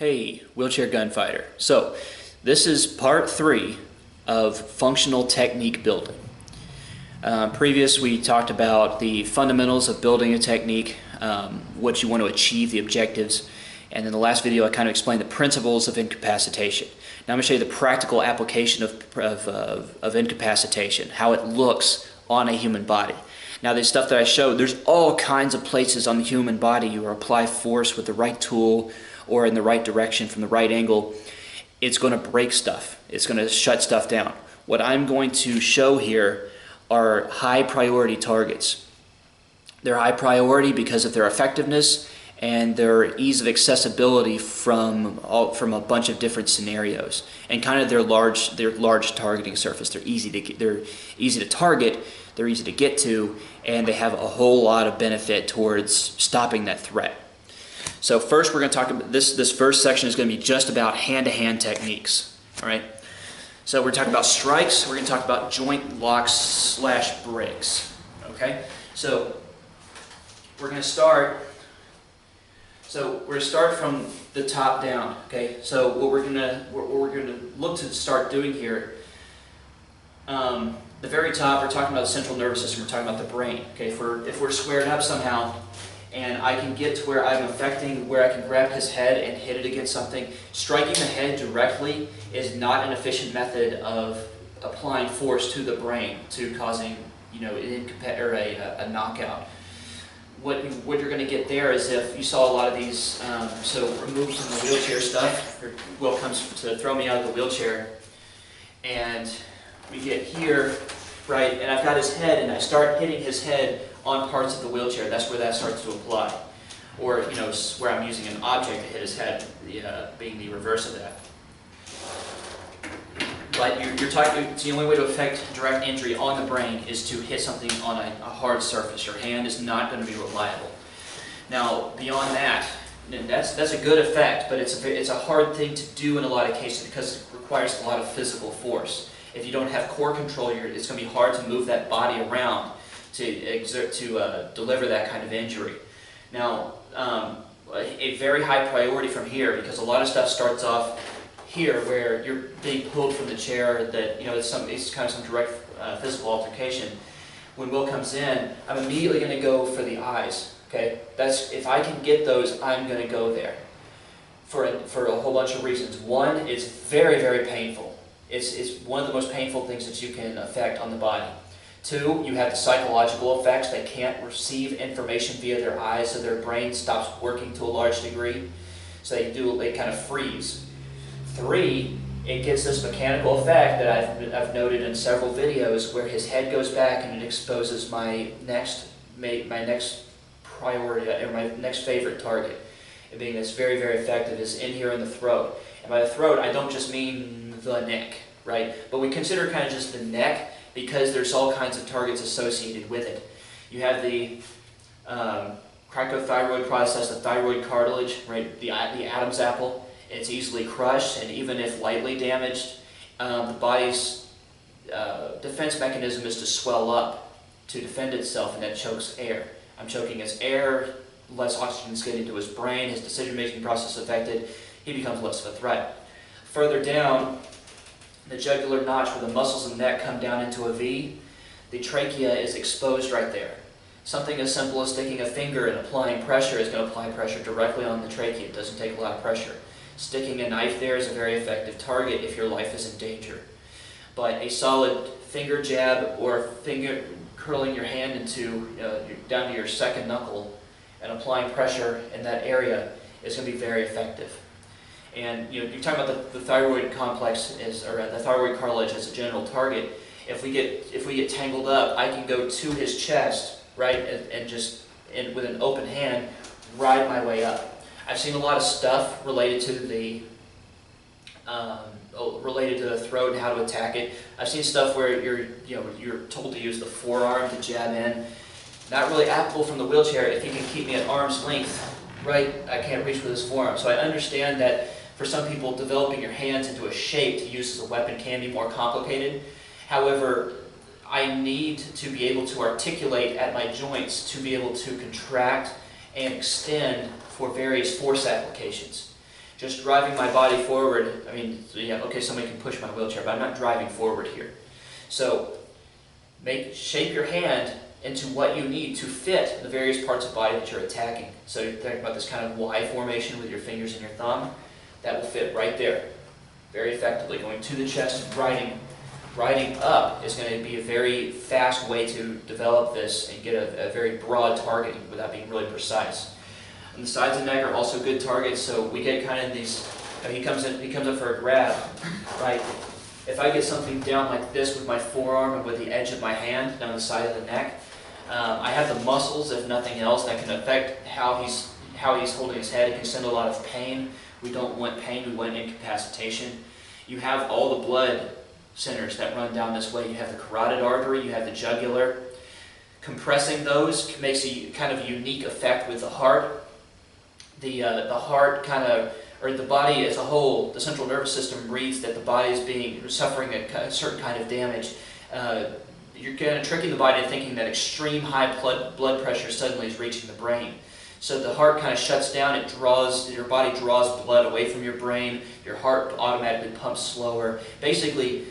Hey, wheelchair gunfighter. So, this is part 3 of functional technique building. Previous, we talked about the fundamentals of building a technique, what you want to achieve, the objectives, and in the last video I kind of explained the principles of incapacitation. Now I'm going to show you the practical application of incapacitation, how it looks on a human body. Now the stuff that I showed, there's all kinds of places on the human body you apply force with the right tool or in the right direction from the right angle. It's going to break stuff. It's going to shut stuff down. What I'm going to show here are high priority targets. They're high priority because of their effectiveness and their ease of accessibility from a bunch of different scenarios, and kind of their large targeting surface. They're easy to target, they're easy to get to, and they have a whole lot of benefit towards stopping that threat. So first we're going to talk about this first section is going to be just about hand-to-hand techniques. All right. So we're talking about strikes. We're going to talk about joint locks / breaks. Okay. So we're going to start. So we're going to start from the top down. Okay. So what we're going to look to start doing here. The very top, we're talking about the central nervous system. We're talking about the brain. Okay. If we're squared up somehow, and I can get to where I'm affecting, where I can grab his head and hit it against something. Striking the head directly is not an efficient method of applying force to the brain to causing, a knockout. What you're going to get there is if you saw a lot of these, so removed from the wheelchair stuff. Will comes to throw me out of the wheelchair, and we get here, right? And I've got his head, and I start hitting his head on parts of the wheelchair. That's where that starts to apply. Or, where I'm using an object to hit his head, being the reverse of that. But the only way to affect direct injury on the brain is to hit something on a hard surface. Your hand is not going to be reliable. Now, beyond that, that's a good effect, but it's a hard thing to do in a lot of cases because it requires a lot of physical force. If you don't have core control, it's going to be hard to move that body around to deliver that kind of injury. Now, a very high priority from here, because a lot of stuff starts off here where you're being pulled from the chair, that it's kind of some direct physical altercation. When Will comes in, I'm immediately going to go for the eyes. Okay, if I can get those, I'm going to go there for a whole bunch of reasons. One, it's very, very painful. It's one of the most painful things that you can affect on the body. Two, you have the psychological effects. They can't receive information via their eyes, so their brain stops working to a large degree. So they kind of freeze. Three, it gets this mechanical effect that I've noted in several videos, where his head goes back and it exposes my next priority, or my next favorite target. And being that's very, very effective is in here in the throat. And by the throat, I don't just mean the neck, right? But we consider kind of just the neck, because there's all kinds of targets associated with it. You have the cricothyroid process, the thyroid cartilage, right? The Adam's apple. It's easily crushed, and even if lightly damaged, the body's defense mechanism is to swell up to defend itself, and that chokes air. I'm choking his air, less oxygen is getting to his brain, his decision-making process affected, he becomes less of a threat. Further down, the jugular notch, where the muscles in the neck come down into a V, the trachea is exposed right there. Something as simple as sticking a finger and applying pressure is going to apply pressure directly on the trachea. It doesn't take a lot of pressure. Sticking a knife there is a very effective target if your life is in danger. But a solid finger jab, or finger curling your hand into down to your second knuckle and applying pressure in that area is going to be very effective. And you're talking about the thyroid complex or the thyroid cartilage as a general target. If we get tangled up, I can go to his chest, right, and just with an open hand ride my way up. I've seen a lot of stuff related to the throat and how to attack it. I've seen stuff where you're told to use the forearm to jab in. Not really applicable from the wheelchair. If he can keep me at arm's length, right, I can't reach with his forearm. So I understand that for some people, developing your hands into a shape to use as a weapon can be more complicated. However, I need to be able to articulate at my joints to be able to contract and extend for various force applications. just driving my body forward. I mean, yeah, okay, somebody can push my wheelchair, but I'm not driving forward here. So shape your hand into what you need to fit the various parts of the body that you're attacking. So you're thinking about this kind of Y formation with your fingers and your thumb. That will fit right there very effectively. Going to the chest and riding up is going to be a very fast way to develop this and get a very broad target without being really precise. And the sides of the neck are also good targets, so we get kind of these, he comes up for a grab, right? If I get something down like this with my forearm and with the edge of my hand down the side of the neck, I have the muscles, if nothing else, that can affect how he's holding his head. It can send a lot of pain. We don't want pain, we want incapacitation. You have all the blood centers that run down this way. You have the carotid artery, you have the jugular. Compressing those makes a kind of unique effect with the heart. The heart kind of, or the body as a whole, the central nervous system reads that the body is suffering a certain kind of damage. You're kind of tricking the body into thinking that extreme high blood pressure suddenly is reaching the brain. So the heart kind of shuts down, your body draws blood away from your brain, your heart automatically pumps slower. Basically,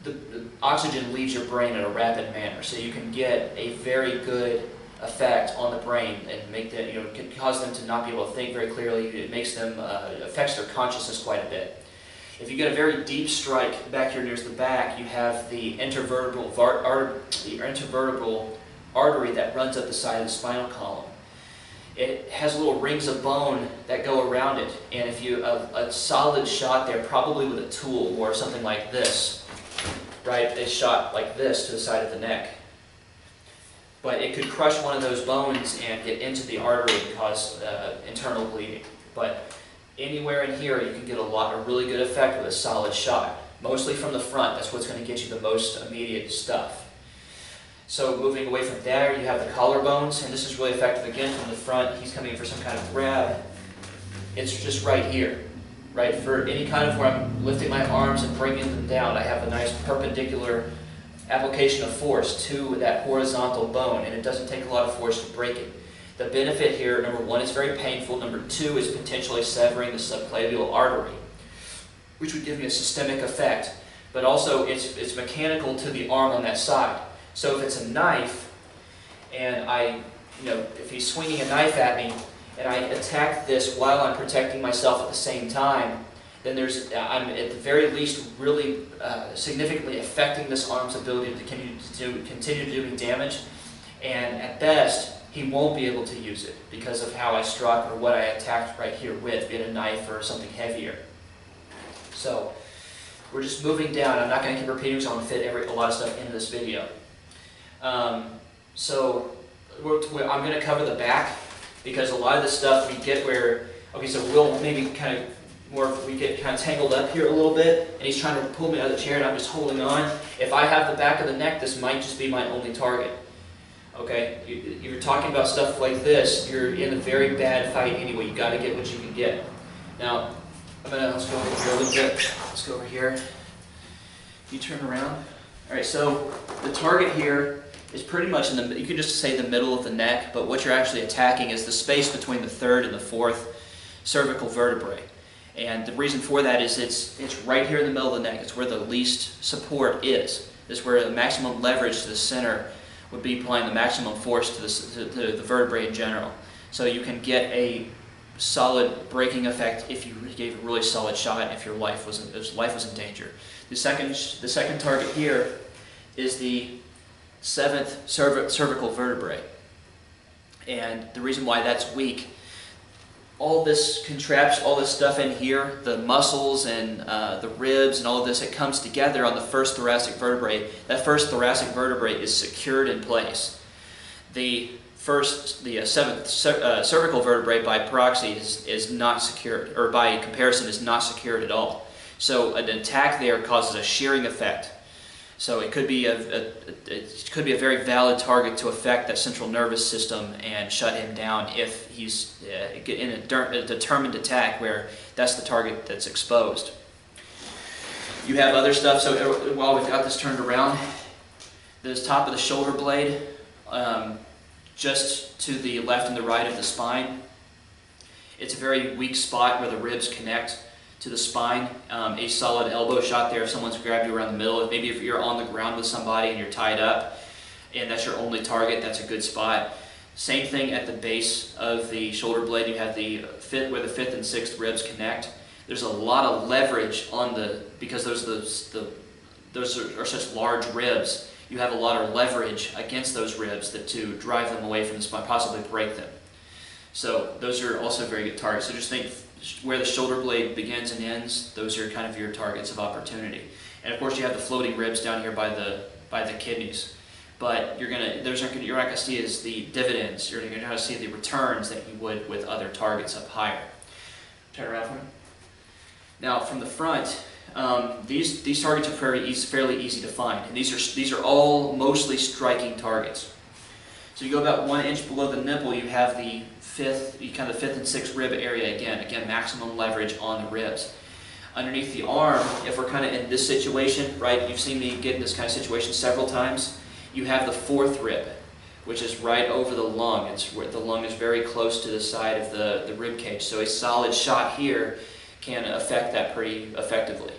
the oxygen leaves your brain in a rapid manner, so you can get a very good effect on the brain and make that, can cause them to not be able to think very clearly. It makes them, affects their consciousness quite a bit. If you get a very deep strike back here near the back, you have the intervertebral artery that runs up the side of the spinal column. It has little rings of bone that go around it, and if you a solid shot there, probably with a tool or something like this, right? A shot like this to the side of the neck. But it could crush one of those bones and get into the artery and cause internal bleeding. But anywhere in here, you can get a really good effect with a solid shot. Mostly from the front. That's what's going to get you the most immediate stuff. So moving away from there, you have the collarbones, and this is really effective again from the front. He's coming in for some kind of grab. It's just right here, right? For any kind of where I'm lifting my arms and bringing them down, I have a nice perpendicular application of force to that horizontal bone, and it doesn't take a lot of force to break it. The benefit here, number one, is very painful. Number two is potentially severing the subclavian artery, which would give me a systemic effect. But also, it's mechanical to the arm on that side. So if it's a knife, and if he's swinging a knife at me, and I attack this while I'm protecting myself at the same time, then I'm at the very least really significantly affecting this arm's ability to continue doing damage, and at best, he won't be able to use it because of how I struck or what I attacked right here with, be it a knife or something heavier. So we're just moving down. I'm not going to keep repeating because I want to fit a lot of stuff into this video. So I'm going to cover the back because a lot of the stuff we get where, okay, so we'll maybe kind of we get kind of tangled up here a little bit, and he's trying to pull me out of the chair and I'm just holding on. If I have the back of the neck, this might just be my only target. Okay, you're talking about stuff like this, you're in a very bad fight anyway. You've got to get what you can get. Now, let's go over here a little bit. Let's go over here. You turn around. All right, so the target here is pretty much in the, you could just say the middle of the neck, but what you're actually attacking is the space between the third and the fourth cervical vertebrae. And the reason for that is it's right here in the middle of the neck. It's where the least support is. It's where the maximum leverage to the center would be applying the maximum force to the vertebrae in general. So you can get a solid breaking effect if you gave a really solid shot, if your life was in danger. The second target here is the seventh cervical vertebrae. And the reason why that's weak, all this stuff in here, the muscles and the ribs and all of this, it comes together on the first thoracic vertebrae. That first thoracic vertebrae is secured in place. The seventh cervical vertebrae by proxy is not secured, or by comparison is not secured at all. So an attack there causes a shearing effect. So it could be a very valid target to affect that central nervous system and shut him down if he's in a determined attack where that's the target that's exposed. You have other stuff. So while we've got this turned around, the top of the shoulder blade, just to the left and the right of the spine, It's a very weak spot where the ribs connect to the spine. A solid elbow shot there if someone's grabbed you around the middle. Maybe if you're on the ground with somebody and you're tied up and that's your only target, that's a good spot. Same thing at the base of the shoulder blade. You have the fifth, where the fifth and sixth ribs connect. There's a lot of leverage on because those are such large ribs. You have a lot of leverage against those ribs to drive them away from the spine, possibly break them. So those are also very good targets. So just think where the shoulder blade begins and ends, those are kind of your targets of opportunity. And of course you have the floating ribs down here by the kidneys. But you're not going to see is the dividends. You're going to see the returns that you would with other targets up higher. Turn around for me. Now from the front, these targets are fairly easy to find, and these are all mostly striking targets. So you go about 1 inch below the nipple, you have the fifth and sixth rib area again maximum leverage on the ribs. Underneath the arm, if we're kind of in this situation, right? You've seen me get in this kind of situation several times. You have the fourth rib, which is right over the lung. It's where the lung is very close to the side of the rib cage. So a solid shot here can affect that pretty effectively.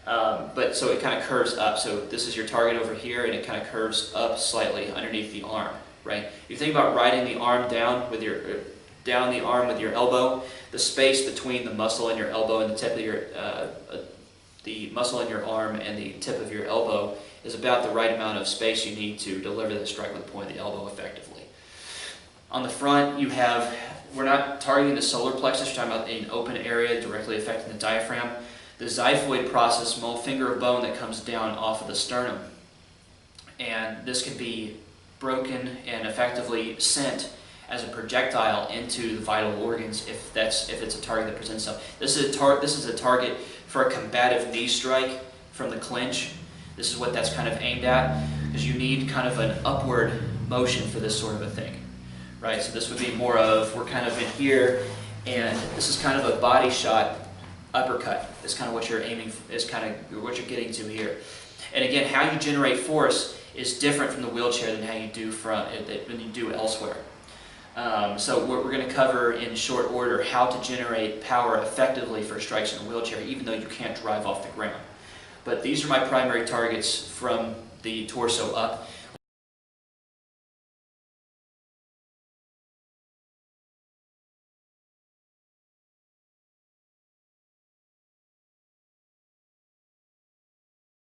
But so it kind of curves up. So this is your target over here, and it kind of curves up slightly underneath the arm, right? You think about riding the arm down the arm with your elbow. The space between the muscle in your elbow and the tip of your the muscle in your arm and the tip of your elbow is about the right amount of space you need to deliver the strike with the point of the elbow effectively. On the front, we're not targeting the solar plexus, we're talking about an open area directly affecting the diaphragm. The xiphoid process, small finger of bone that comes down off of the sternum. And this can be broken and effectively sent as a projectile into the vital organs if it's a target that presents itself. This is a target for a combative knee strike from the clinch. This is what that's kind of aimed at, because you need kind of an upward motion for this sort of a thing, right? So this would be more of, we're kind of in here, and this is kind of a body shot uppercut. Is kind of what you're aiming for, is kind of what you're getting to here. And again, how you generate force is different from the wheelchair than how you do when you do elsewhere. So we're going to cover in short order how to generate power effectively for strikes in a wheelchair, even though you can't drive off the ground. But these are my primary targets from the torso up.